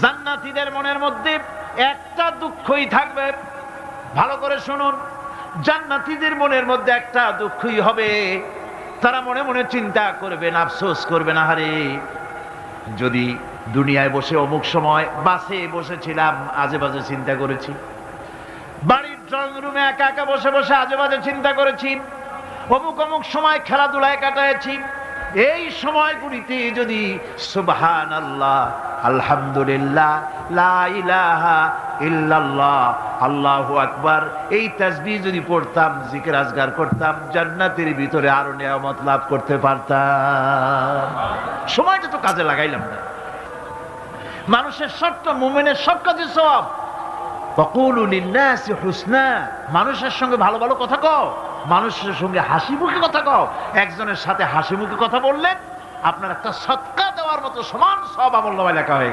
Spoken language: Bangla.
জান্নাতীদের মনের মধ্যে একটা দুঃখই থাকবে। ভালো করে শুনুন, জান্নাতীদের মনের মধ্যে একটা দুঃখই হবে। তারা মনে মনে চিন্তা করবেন, আফসোস করবেন, আহারে যদি দুনিয়ায় বসে অমুক সময় বাসে বসেছিলাম, আজে বাজে চিন্তা করেছি, বাড়ির ড্রয়িং রুমে একা একা বসে বসে আজে বাজে চিন্তা করেছি, অমুক অমুক সময় খেলাধুলায় কাটাইছি, এই সময়গুলিতে যদি সুবহানাল্লাহ, আলহামদুলিল্লাহ, লা ইলাহা ইল্লাল্লাহ, আল্লাহু আকবার এই তাসবিহ যদি পড়তাম, জিকির আজগার করতাম, জান্নাতের ভিতরে আরো নিয়ামত লাভ করতে পারতাম। সময়টা তো কাজে লাগাইলাম না। মানুষের শর্ত, মুমিনের সব কাজে সওয়াব। ওয়াকুলু লিন-নাসি হুসনা, মানুষের সঙ্গে ভালো ভালো কথা কও, মানুষের সঙ্গে হাসি মুখে কথা কও। একজনের সাথে হাসি মুখে কথা বললেন, আপনার একটা সদকা দেওয়ার মতো সমান সওয়াব আমলনামায় লেখা হয়ে গেল।